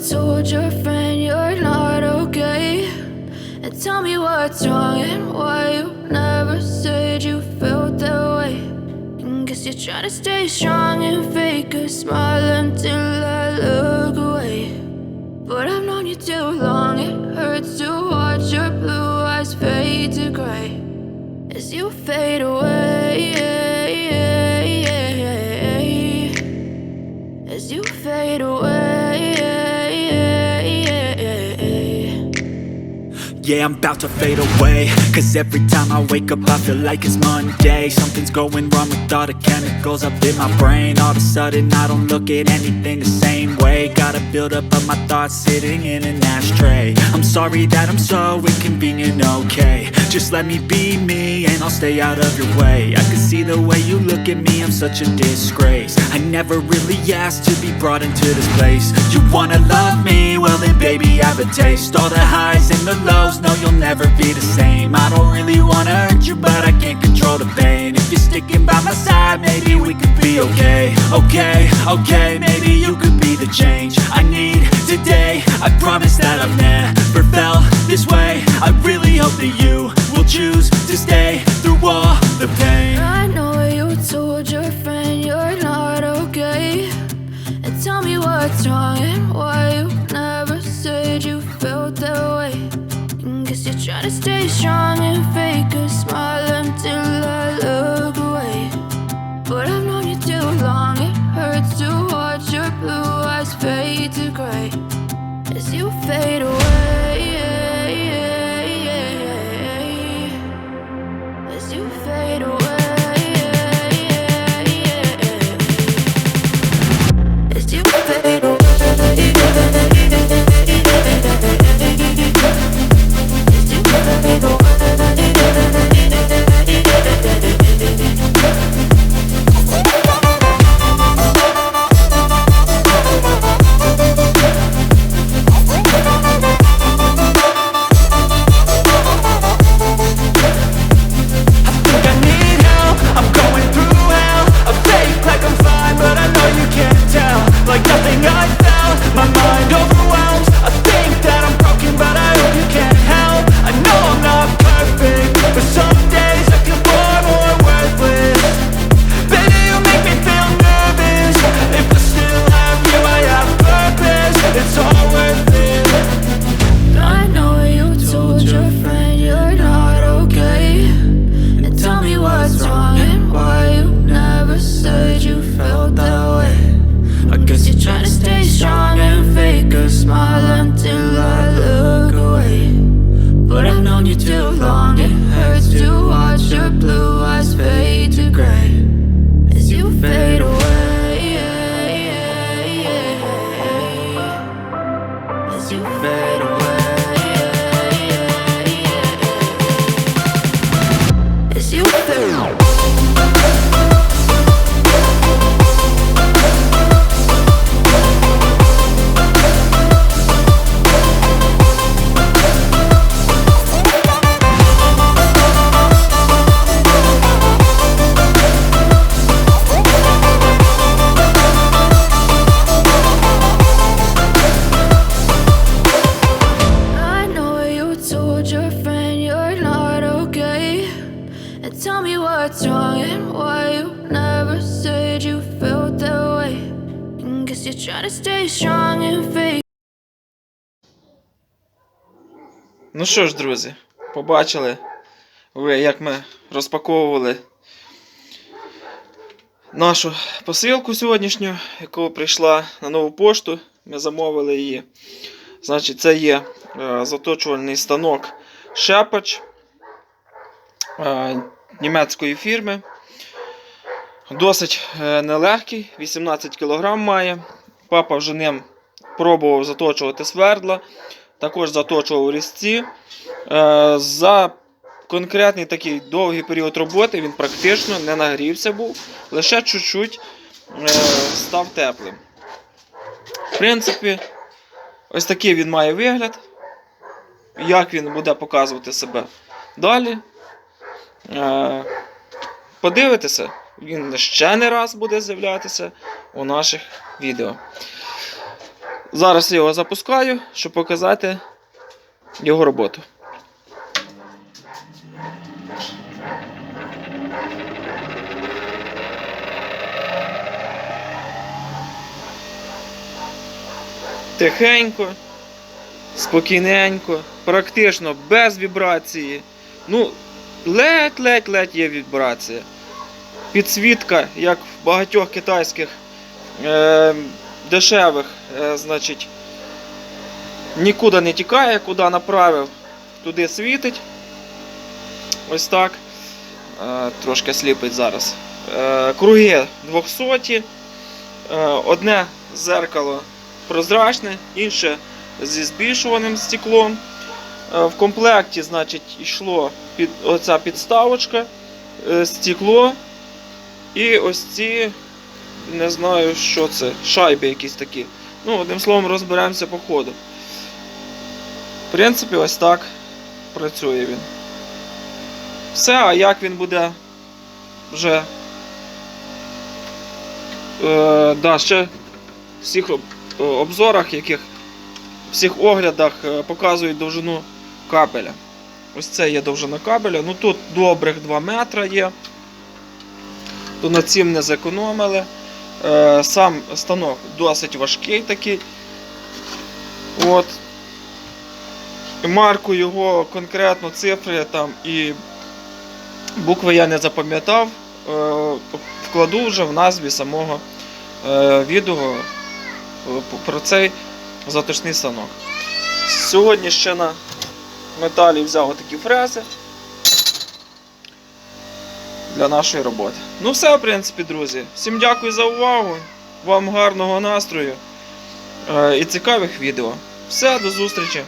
told your friend you're not okay. And tell me what's wrong and why you never said you felt that way. And guess you're trying to stay strong and fake a smile until I look away. But I've known you too long, it hurts to watch your blue eyes fade to gray as you fade away, as you fade away. Yeah, I'm about to fade away, cause every time I wake up I feel like it's Monday. Something's going wrong with all the chemicals up in my brain. All of a sudden I don't look at anything the same way. Gotta build up of my thoughts sitting in an ashtray. I'm sorry that I'm so inconvenient, okay. Just let me be me and I'll stay out of your way. I can see the way you look at me, I'm such a disgrace. I never really asked to be brought into this place. You wanna love me? Well then baby have a taste. All the highs and the lows, no you'll never be the same. I don't really wanna hurt you but I can't control the pain. If you're sticking by my side maybe we could be okay. Okay, maybe you could be the change I need today. I promise that I've never felt this way. I really hope that you will choose to stay through all the pain. I know you told your friend you're not okay. And tell me what's wrong and why you never said you felt that way. And guess you're trying to stay strong and fake a smile until I look away. But I've known you too long, it hurts to watch your blue eyes fade to gray as you fade away, as you fade away, as you fade away. Ну що ж, друзі, побачили ви, як ми розпаковували нашу посилку сьогоднішню, яка прийшла на нову пошту. Ми замовили її. Значить, це є заточувальний станок Scheppach німецької фірми. Досить нелегкий, 18 кг має. Папа вже ним пробував заточувати свердла, також заточував різці. За конкретний такий довгий період роботи він практично не нагрівся був, лише чуть-чуть став теплим. В принципі, ось такий він має вигляд. Як він буде показувати себе далі. Подивитися, він ще не раз буде з'являтися у наших відео. Зараз я його запускаю, щоб показати його роботу. Тихенько, спокійненько, практично без вібрації. Ну, ледь-ледь є вібрація. Підсвітка, як в багатьох китайських дешевих, значить, нікуди не тікає, куди направив, туди світить. Ось так. Трошки сліпить зараз. Круги 200. Одне зеркало прозрачне, інше зі збільшуваним стеклом. В комплекті, значить, йшло оця підставочка, стекло і ось ці, не знаю, що це, шайби якісь такі. Ну, одним словом, розберемося по ходу. В принципі, ось так працює він. Все, а як він буде вже ще в всіх обзорах, всіх оглядах показують довжину кабеля. Ось це є довжина кабеля. Ну тут добрих 2 метри є. То на цим не зекономили. Сам станок досить важкий такий. От. Марку його, конкретно цифри там і букви я не запам'ятав. Вкладу вже в назві самого відео про цей заточний станок. Сьогодні ще на металі взяв отакі фрези для нашої роботи. Ну все, в принципі, друзі. Всім дякую за увагу. Вам гарного настрою і цікавих відео. Все, до зустрічі!